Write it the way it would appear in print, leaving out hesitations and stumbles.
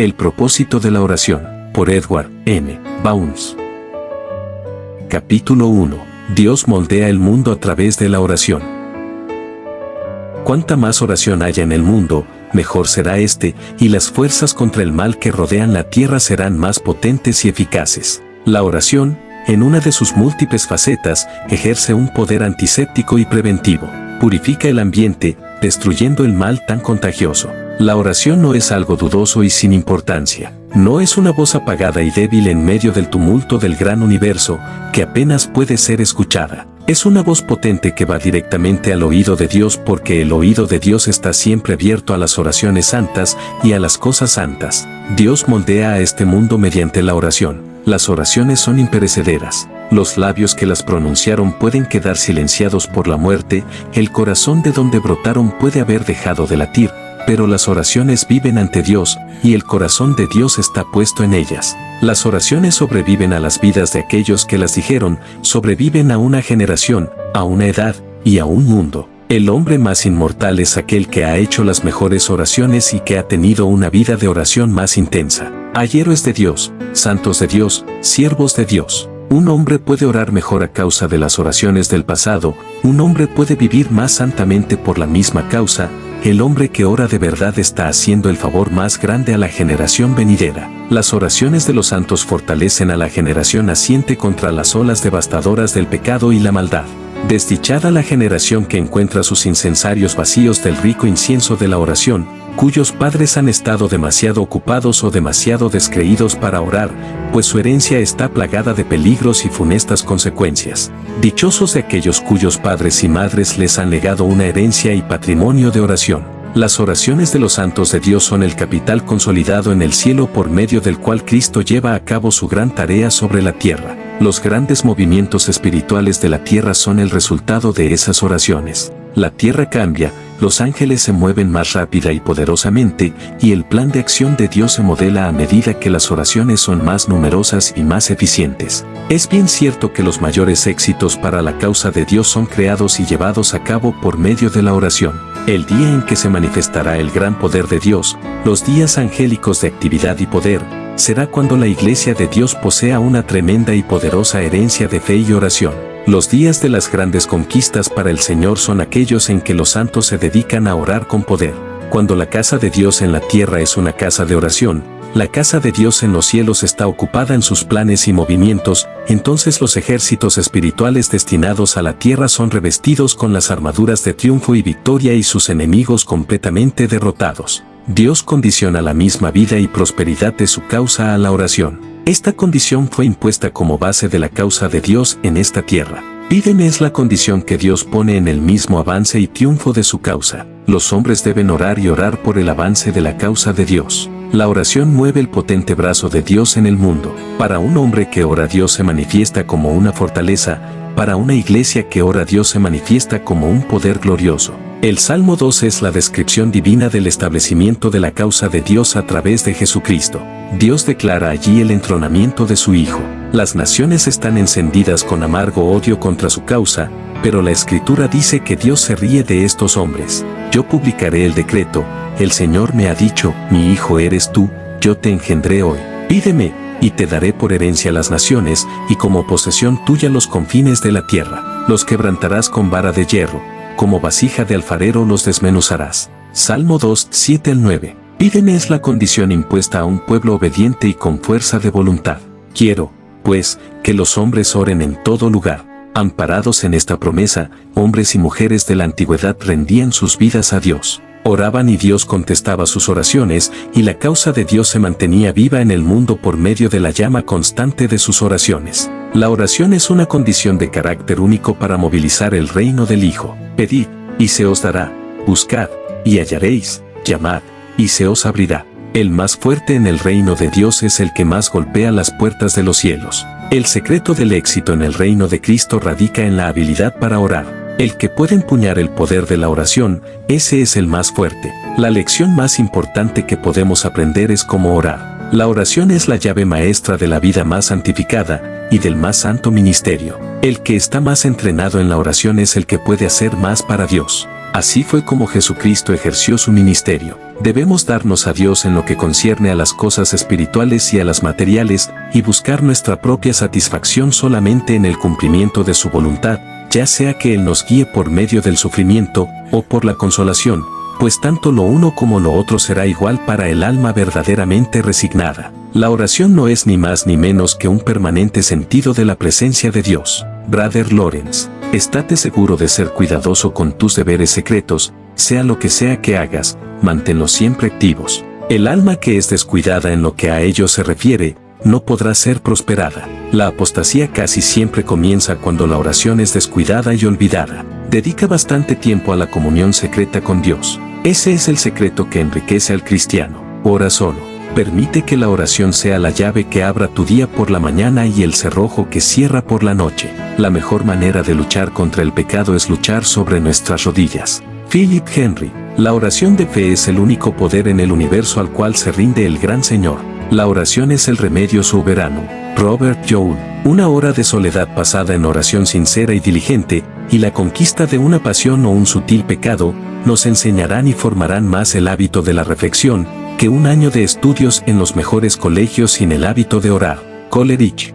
El propósito de la oración, por Edward M. Bounds. Capítulo 1. Dios moldea el mundo a través de la oración. Cuanta más oración haya en el mundo, mejor será este, y las fuerzas contra el mal que rodean la tierra serán más potentes y eficaces. La oración, en una de sus múltiples facetas, ejerce un poder antiséptico y preventivo. Purifica el ambiente, destruyendo el mal tan contagioso. La oración no es algo dudoso y sin importancia. No es una voz apagada y débil en medio del tumulto del gran universo, que apenas puede ser escuchada. Es una voz potente que va directamente al oído de Dios, porque el oído de Dios está siempre abierto a las oraciones santas y a las cosas santas. Dios moldea a este mundo mediante la oración. Las oraciones son imperecederas. Los labios que las pronunciaron pueden quedar silenciados por la muerte, el corazón de donde brotaron puede haber dejado de latir, pero las oraciones viven ante Dios, y el corazón de Dios está puesto en ellas. Las oraciones sobreviven a las vidas de aquellos que las dijeron, sobreviven a una generación, a una edad, y a un mundo. El hombre más inmortal es aquel que ha hecho las mejores oraciones y que ha tenido una vida de oración más intensa. Hay héroes de Dios, santos de Dios, siervos de Dios. Un hombre puede orar mejor a causa de las oraciones del pasado, un hombre puede vivir más santamente por la misma causa. El hombre que ora de verdad está haciendo el favor más grande a la generación venidera. Las oraciones de los santos fortalecen a la generación naciente contra las olas devastadoras del pecado y la maldad. Desdichada la generación que encuentra sus incensarios vacíos del rico incienso de la oración, cuyos padres han estado demasiado ocupados o demasiado descreídos para orar, pues su herencia está plagada de peligros y funestas consecuencias. Dichosos de aquellos cuyos padres y madres les han legado una herencia y patrimonio de oración. Las oraciones de los santos de Dios son el capital consolidado en el cielo por medio del cual Cristo lleva a cabo su gran tarea sobre la tierra. Los grandes movimientos espirituales de la tierra son el resultado de esas oraciones. La tierra cambia, los ángeles se mueven más rápida y poderosamente, y el plan de acción de Dios se modela a medida que las oraciones son más numerosas y más eficientes. Es bien cierto que los mayores éxitos para la causa de Dios son creados y llevados a cabo por medio de la oración. El día en que se manifestará el gran poder de Dios, los días angélicos de actividad y poder, será cuando la Iglesia de Dios posea una tremenda y poderosa herencia de fe y oración. Los días de las grandes conquistas para el Señor son aquellos en que los santos se dedican a orar con poder. Cuando la casa de Dios en la tierra es una casa de oración, la casa de Dios en los cielos está ocupada en sus planes y movimientos, entonces los ejércitos espirituales destinados a la tierra son revestidos con las armaduras de triunfo y victoria y sus enemigos completamente derrotados. Dios condiciona la misma vida y prosperidad de su causa a la oración. Esta condición fue impuesta como base de la causa de Dios en esta tierra. Pídeme es la condición que Dios pone en el mismo avance y triunfo de su causa. Los hombres deben orar y orar por el avance de la causa de Dios. La oración mueve el potente brazo de Dios en el mundo. Para un hombre que ora, Dios se manifiesta como una fortaleza. Para una iglesia que ora, Dios se manifiesta como un poder glorioso. El Salmo 2 es la descripción divina del establecimiento de la causa de Dios a través de Jesucristo. Dios declara allí el entronamiento de su Hijo. Las naciones están encendidas con amargo odio contra su causa, pero la Escritura dice que Dios se ríe de estos hombres. Yo publicaré el decreto, el Señor me ha dicho, mi hijo eres tú, yo te engendré hoy. Pídeme, y te daré por herencia las naciones, y como posesión tuya los confines de la tierra. Los quebrantarás con vara de hierro, como vasija de alfarero los desmenuzarás. Salmo 2, 7-9. Pídeme es la condición impuesta a un pueblo obediente y con fuerza de voluntad. Quiero, pues, que los hombres oren en todo lugar. Amparados en esta promesa, hombres y mujeres de la antigüedad rendían sus vidas a Dios. Oraban y Dios contestaba sus oraciones, y la causa de Dios se mantenía viva en el mundo por medio de la llama constante de sus oraciones. La oración es una condición de carácter único para movilizar el reino del Hijo. Pedid, y se os dará. Buscad, y hallaréis. Llamad, y se os abrirá. El más fuerte en el reino de Dios es el que más golpea las puertas de los cielos. El secreto del éxito en el reino de Cristo radica en la habilidad para orar. El que puede empuñar el poder de la oración, ese es el más fuerte. La lección más importante que podemos aprender es cómo orar. La oración es la llave maestra de la vida más santificada y del más santo ministerio. El que está más entrenado en la oración es el que puede hacer más para Dios. Así fue como Jesucristo ejerció su ministerio. Debemos darnos a Dios en lo que concierne a las cosas espirituales y a las materiales, y buscar nuestra propia satisfacción solamente en el cumplimiento de su voluntad, ya sea que Él nos guíe por medio del sufrimiento, o por la consolación, pues tanto lo uno como lo otro será igual para el alma verdaderamente resignada. La oración no es ni más ni menos que un permanente sentido de la presencia de Dios. Brother Lawrence, estate seguro de ser cuidadoso con tus deberes secretos, sea lo que sea que hagas, manténlos siempre activos. El alma que es descuidada en lo que a ello se refiere, no podrá ser prosperada. La apostasía casi siempre comienza cuando la oración es descuidada y olvidada. Dedica bastante tiempo a la comunión secreta con Dios. Ese es el secreto que enriquece al cristiano. Ora solo. Permite que la oración sea la llave que abra tu día por la mañana y el cerrojo que cierra por la noche. La mejor manera de luchar contra el pecado es luchar sobre nuestras rodillas. Philip Henry. La oración de fe es el único poder en el universo al cual se rinde el gran Señor. La oración es el remedio soberano. Robert Joule. Una hora de soledad pasada en oración sincera y diligente, y la conquista de una pasión o un sutil pecado, nos enseñarán y formarán más el hábito de la reflexión, que un año de estudios en los mejores colegios sin el hábito de orar. Coleridge.